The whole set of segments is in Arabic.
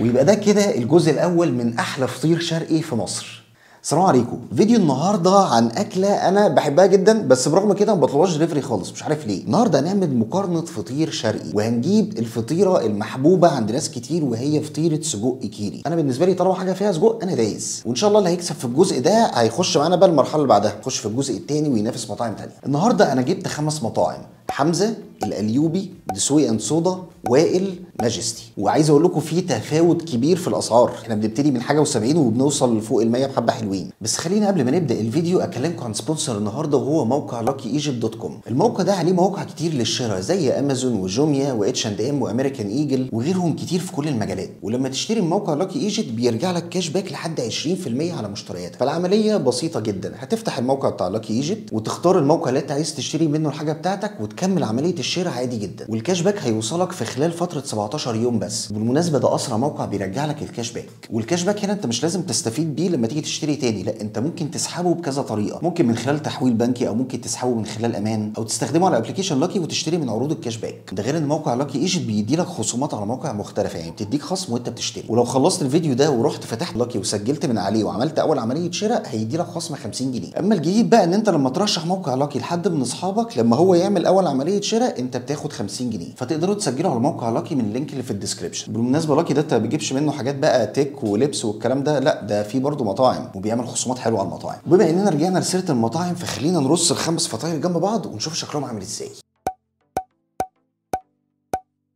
ويبقى ده كده الجزء الاول من احلى فطير شرقي في مصر. السلام عليكم. فيديو النهارده عن اكله انا بحبها جدا، بس برغم كده ما بطلبهاش دليفري خالص، مش عارف ليه. النهارده هنعمل مقارنه فطير شرقي، وهنجيب الفطيره المحبوبه عند ناس كتير وهي فطيره سجق كيري. انا بالنسبه لي طالما حاجه فيها سجق انا دايس، وان شاء الله اللي هيكسب في الجزء ده هيخش معانا بقى المرحله اللي بعدها، يخش في الجزء الثاني وينافس مطاعم ثانيه. النهارده انا جبت 5 مطاعم: حمزه، الأليوبي، دسوقي اند صودا، وائل، ماجستي. وعايز اقول لكم في تفاوت كبير في الاسعار، احنا بنبتدي من حاجه و70 وبنوصل لفوق ال100 بحبه حلوين. بس خلينا قبل ما نبدا الفيديو اكلمكم عن سبونسر النهارده، وهو موقع luckyegypt.com. الموقع ده عليه مواقع كتير للشراء زي امازون وجوميا واتش اند ام وامريكان ايجل وغيرهم كتير في كل المجالات. ولما تشتري من موقع لاكي ايجيبت بيرجع لك كاش باك لحد 20% على مشترياتك. فالعمليه بسيطه جدا، هتفتح الموقع بتاع لاكي ايجيبت وتختار الموقع اللي انت عايز تشتري منه الحاجه بتاعتك وتكمل عمليه الشراء عادي جدا. والكاش باك هيوصلك في خلال فتره 17 يوم بس. بالمناسبه ده اسرع موقع بيرجع لك الكاش باك. والكاش باك هنا انت مش لازم تستفيد بيه لما تيجي تشتري تاني، لا انت ممكن تسحبه بكذا طريقه، ممكن من خلال تحويل بنكي، او ممكن تسحبه من خلال امان، او تستخدمه على ابلكيشن لاكي وتشتري من عروض الكاش باك. ده غير ان موقع لاكي ايجيبت بيدي لك خصومات على مواقع مختلفه، يعني بتديك خصم وانت بتشتري. ولو خلصت الفيديو ده ورحت فتحت لاكي وسجلت من عليه وعملت اول عمليه شراء هيدي لك خصم 50 جنيه. اما الجديد بقى ان انت لما ترشح موقع لاكي لحد من اصحابك، لما هو يعمل اول عمليه شراء انت بتاخد 50 جنيه. فتقدروا تسجلوا على موقع لاكي من اللينك اللي في الديسكربشن. بالمناسبه لاكي ده انت ما بتجيبش منه حاجات بقى تك ولبس والكلام ده، لا ده في برضه مطاعم وبيعمل خصومات حلوه على المطاعم. وبما اننا رجعنا لسيره المطاعم فخلينا نرص ال5 فطاير جنب بعض ونشوف شكلهم عامل ازاي.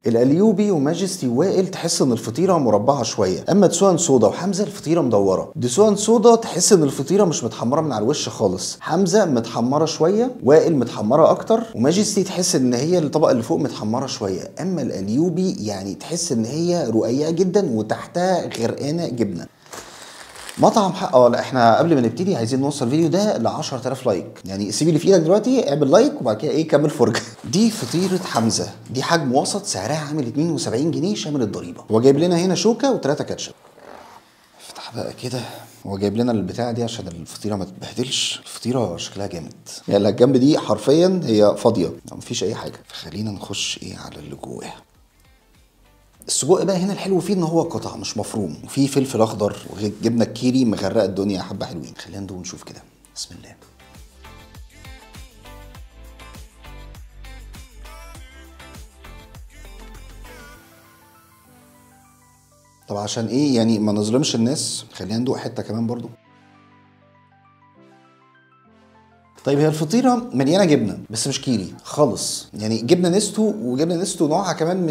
الأليوبي وماجستي ووائل تحس ان الفطيره مربعه شويه، اما دسوقي اند صودا وحمزه الفطيره مدوره. دسوقي اند صودا تحس ان الفطيره مش متحمره من على الوش خالص، حمزه متحمره شويه، وائل متحمره اكتر، وماجستي تحس ان هي الطبقه اللي فوق متحمره شويه. اما الأليوبي يعني تحس ان هي رقيقه جدا وتحتها غرقانه جبنه. مطعم حق لا احنا قبل ما نبتدي عايزين نوصل الفيديو ده ل 10000 لايك، يعني سيب اللي في ايدك دلوقتي اعمل لايك وبعد كده كمل فرجه. دي فطيره حمزه، دي حجم وسط سعرها عامل 72 جنيه شامل الضريبه. هو جايب لنا هنا شوكه و3 كاتشب. افتح بقى كده. هو جايب لنا البتاعه دي عشان الفطيره ما تتبهدلش. الفطيره شكلها جامد، يعني الجنب دي حرفيا هي فاضيه مفيش اي حاجه. فخلينا نخش على اللي جواها. السجق بقى هنا الحلو فيه ان هو قطع مش مفروم، وفيه فلفل اخضر وجبنه كيري مغرقه الدنيا حبه حلوين. خلينا ندوق ونشوف كده. بسم الله. طب عشان ايه يعني ما نظلمش الناس خلينا ندوق حته كمان برضو. طيب هي الفطيره مليانه جبنه بس مش كيري خالص، يعني جبنه نستو، وجبنه نستو نوعها كمان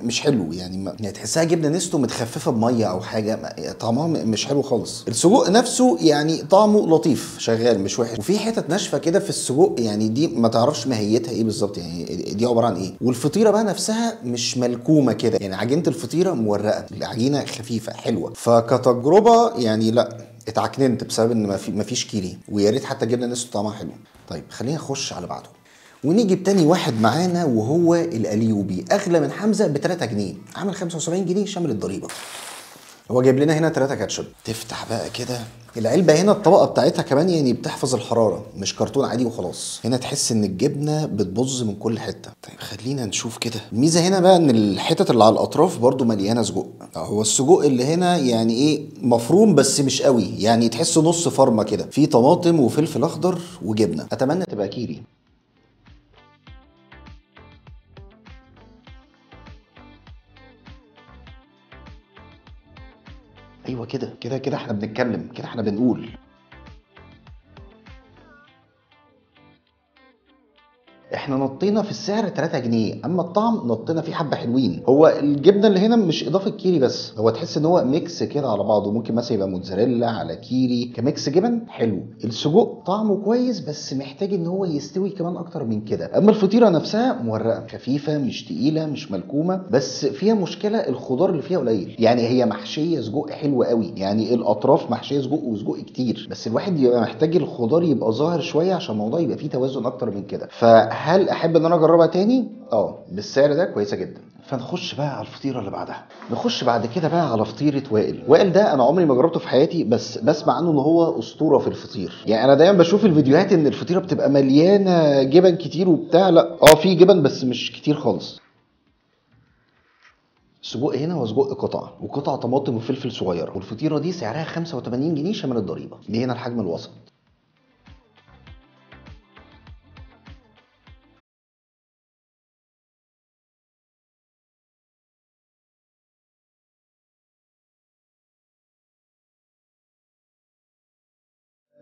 مش حلو، يعني تحسها جبنه نستو متخففه بميه او حاجه، طعمها مش حلو خالص. السجق نفسه يعني طعمه لطيف شغال مش وحش، وفي حتت ناشفه كده في السجق يعني دي ما تعرفش ماهيتها ايه بالظبط، يعني دي عباره عن ايه. والفطيره بقى نفسها مش ملكومه كده، يعني عجينه الفطيره مورقه، العجينه خفيفه حلوه. فكتجربه يعني لا اتعكننت بسبب ان مفيش كيري، ويا ريت حتى جبنه نستو طعمها حلو. طيب خلينا نخش على بعده ونيجي بتاني واحد معانا، وهو الأليوبي. اغلى من حمزه ب 3 جنيه، عامل 75 جنيه شامل الضريبه. هو جايب لنا هنا 3 كاتشب. تفتح بقى كده العلبه، هنا الطبقه بتاعتها كمان يعني بتحفظ الحراره، مش كرتون عادي وخلاص. هنا تحس ان الجبنه بتبظ من كل حته. طيب خلينا نشوف كده. الميزه هنا بقى ان الحتت اللي على الاطراف برضو مليانه سجق. هو السجق اللي هنا يعني ايه مفروم بس مش قوي، يعني تحس نص فرمه كده، في طماطم وفلفل اخضر وجبنه. اتمنى تبقى كيري. ايوه كده كده كده احنا بنتكلم كده، احنا بنقول. احنا نطينا في السعر 3 جنيه، اما الطعم نطينا فيه حبه حلوين. هو الجبنه اللي هنا مش اضافه كيري بس، هو تحس ان هو ميكس كده على بعضه، ممكن مثلا يبقى موتزاريلا على كيري كميكس جبن حلو. السجق طعمه كويس بس محتاج ان هو يستوي كمان اكتر من كده. اما الفطيره نفسها مورقه خفيفه مش تقيله مش ملكومه، بس فيها مشكله الخضار اللي فيها قليل، يعني هي محشيه سجق حلوه قوي، يعني الاطراف محشيه سجق وسجق كتير، بس الواحد يبقى محتاج الخضار يبقى ظاهر شويه عشان الموضوع يبقى فيه توازن اكتر من كده. هل احب ان انا اجربها تاني؟ بالسعر ده كويسه جدا. فنخش بقى على الفطيره اللي بعدها. نخش بعد كده بقى على فطيره وائل. وائل ده انا عمري ما جربته في حياتي، بس بسمع عنه ان هو اسطوره في الفطير. يعني انا دايما بشوف الفيديوهات ان الفطيره بتبقى مليانه جبن كتير وبتاع، لا في جبن بس مش كتير خالص. السجق هنا هو سجق قطع وقطع طماطم وفلفل صغير، والفطيره دي سعرها 85 جنيه شامل الضريبه. دي هنا الحجم الوسط.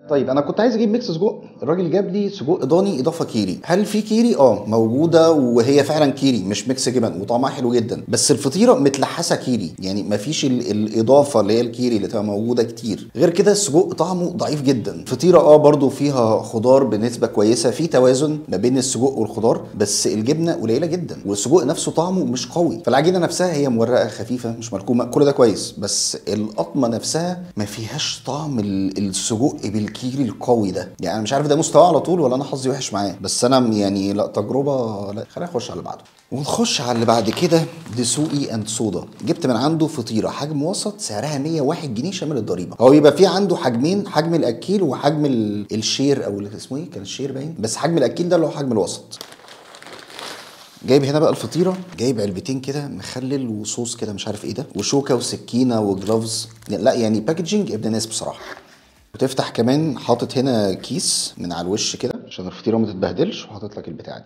طيب انا كنت عايز اجيب ميكس سجق، الراجل جاب لي سجق ضاني اضافه كيري. هل في كيري؟ موجوده، وهي فعلا كيري مش ميكس جبن، وطعمها حلو جدا، بس الفطيره متلحسه كيري، يعني مفيش الاضافه اللي هي الكيري اللي تبقى موجوده كتير. غير كده السجق طعمه ضعيف جدا. فطيره برضو فيها خضار بنسبه كويسه، في توازن ما بين السجق والخضار، بس الجبنه قليله جدا، والسجق نفسه طعمه مش قوي. فالعجينه نفسها هي مورقه خفيفه مش ملكومه، كل ده كويس، بس القطمه نفسها ما فيهاش طعم السجق بالكيري القوي ده. يعني انا مش عارف ده مستوى على طول ولا انا حظي وحش معاه، بس انا يعني لا تجربه. لا خلينا نخش على اللي بعده. ونخش على اللي بعد كده، دسوقي اند صودا. جبت من عنده فطيره حجم وسط سعرها 101 جنيه شامل الضريبه. هو يبقى في عنده حجمين، حجم الاكيل وحجم الشير، او اسمه ايه، كان الشير باين، بس حجم الاكيل ده اللي هو حجم الوسط. جايب هنا بقى الفطيره، جايب علبتين كده مخلل وصوص كده مش عارف ايه ده، وشوكه وسكينه وجلوفز. لا يعني باكجينج ابن ناس بصراحه. وتفتح كمان حاطط هنا كيس من على الوش كده عشان الفطيره ما تتبهدلش، وحاطط لك البتاع دي.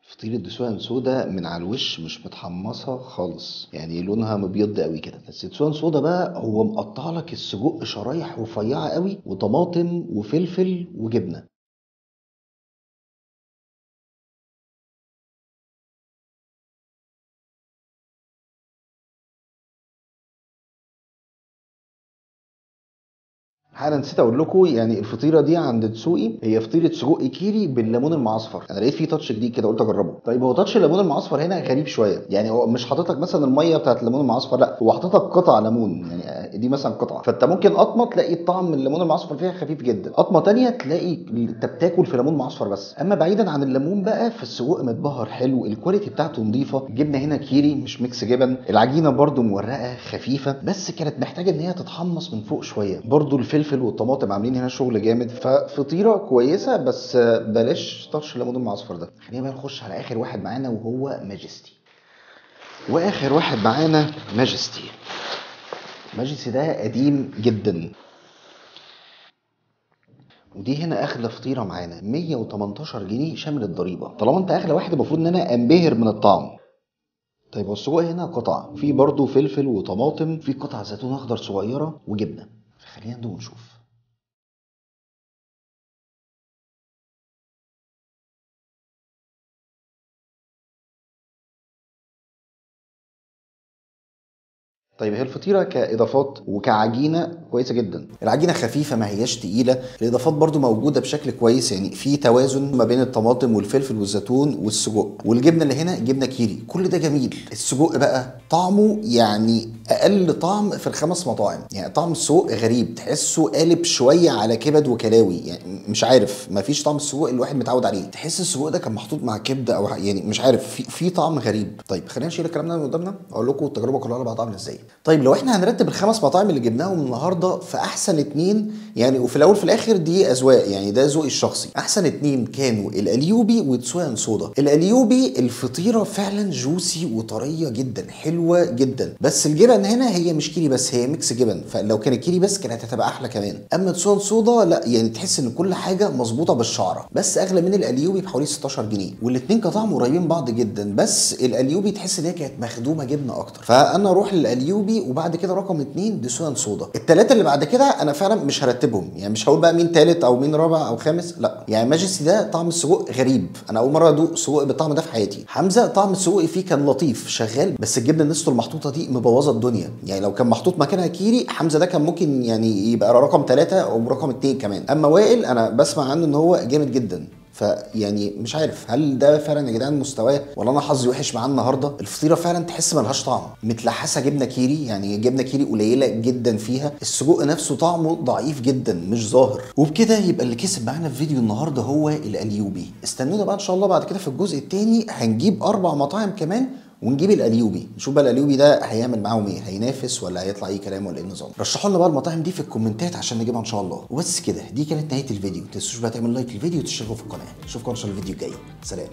فطيره دسوان سودا من على الوش مش متحمصه خالص، يعني لونها مبيض قوي كده. بس دسوان سودا بقى هو مقطع لك السجق شرايح رفيعه قوي، وطماطم وفلفل وجبنه. انا نسيت اقول لكم، يعني الفطيره دي عند دسوقي هي فطيره سجق كيري بالليمون المعصفر. انا لقيت فيه تاتش جديد كده قلت اجربه. طيب هو تاتش الليمون المعصفر هنا غريب شويه، يعني هو مش حاطط لك مثلا الميه بتاعت الليمون المعصفر، لا هو حاطط لك قطع ليمون، يعني دي مثلا قطعه، فانت ممكن قطمه تلاقي الطعم من الليمون المعصفر فيها خفيف جدا، قطمه تانية تلاقي انت بتاكل في ليمون معصفر بس. اما بعيدا عن الليمون بقى، فالسجق متبهر حلو، الكواليتي بتاعته نظيفه، الجبنه هنا كيري مش ميكس جبن، العجينه برده مورقه خفيفه، بس كانت محتاجه ان هي تتحمص من فوق شويه. برده الفلفل والطماطم عاملين هنا شغل جامد، ففطيره كويسه، بس بلاش طرش الليمون المعصفر ده. خلينا بقى نخش على اخر واحد معانا وهو ماجستي. واخر واحد معانا ماجستي. ماجستي ده قديم جدا، ودي هنا اغلى فطيره معانا 118 جنيه شامل الضريبه. طالما انت اغلى واحد المفروض ان انا انبهر من الطعم. طيب هو السجق هنا قطع، في برضه فلفل وطماطم، في قطع زيتون اخضر صغيره وجبنه. خلينا ندوق ونشوف. طيب هي الفطيره كاضافات وكعجينه كويسه جدا، العجينه خفيفه ما هياش تقيله، الاضافات برضو موجوده بشكل كويس، يعني في توازن ما بين الطماطم والفلفل والزيتون والسجق، والجبنه اللي هنا جبنه كيري، كل ده جميل. السجق بقى طعمه يعني اقل طعم في الخمس مطاعم، يعني طعم السجق غريب، تحسه قالب شويه على كبد وكلاوي، يعني مش عارف، ما فيش طعم السجق اللي الواحد متعود عليه، تحس السجق ده كان محطوط مع كبده او يعني مش عارف، في طعم غريب. طيب خلينا نشيل الكلام ده من قدامنا، اقول لكم التجربه كلها على بعضها عامله ازاي. طيب لو احنا هنرتب الخمس مطاعم اللي جبناهم النهارده، فاحسن اتنين، يعني وفي الاول في الاخر دي اذواق، يعني ده ذوقي الشخصي، احسن اتنين كانوا القليوبي ودسوقي صودا. القليوبي الفطيره فعلا جوسي وطريه جدا، حلوه جدا، بس الجبن هنا هي مش كيري بس، هي ميكس جبن، فلو كانت كيري بس كانت هتبقى احلى كمان. اما دسوقي صودا لا، يعني تحس ان كل حاجه مظبوطه بالشعره، بس اغلى من القليوبي بحوالي 16 جنيه، والاتنين كطعم قريبين بعض جدا، بس القليوبي تحس ان هي كانت مخدومه جبنه اكتر، فانا اروح للقليوبي، وبعد كده رقم اتنين دسوقي صودا. التلاته اللي بعد كده انا فعلا مش هرتبهم، يعني مش هقول بقى مين تالت او مين رابع او خامس، لا يعني ماجستي ده طعم السجق غريب، انا اول مره ادوق سجق بالطعم ده في حياتي. حمزه طعم السجق فيه كان لطيف شغال، بس الجبنه النستو المحطوطه دي مبوظه الدنيا، يعني لو كان محطوط مكانها كيري، حمزه ده كان ممكن يعني يبقى رقم ثلاثة او رقم اتنين كمان. اما وائل انا بسمع عنه ان هو جامد جدا، فيعني مش عارف هل ده فعلا يا جدعان مستواه ولا انا حظي وحش معاه النهارده. الفطيره فعلا تحس ملهاش طعم، متلحسه جبنه كيري، يعني جبنه كيري قليله جدا فيها، السجق نفسه طعمه ضعيف جدا مش ظاهر. وبكده يبقى اللي كسب معانا في فيديو النهارده هو القليوبي. استنونا بقى ان شاء الله بعد كده في الجزء الثاني هنجيب 4 مطاعم كمان ونجيب القليوبي، نشوف بقى القليوبي ده هيعمل معاهم ايه، هينافس ولا هيطلع اي كلام ولا ايه النظام. رشحوا لنا بقى المطاعم دي في الكومنتات عشان نجيبها ان شاء الله. وبس كده، دي كانت نهايه الفيديو، ما تنسوش بقى تعملوا لايك للفيديو وتشتركوا في القناه. اشوفكم ان شاء الله الفيديو الجاي، سلام.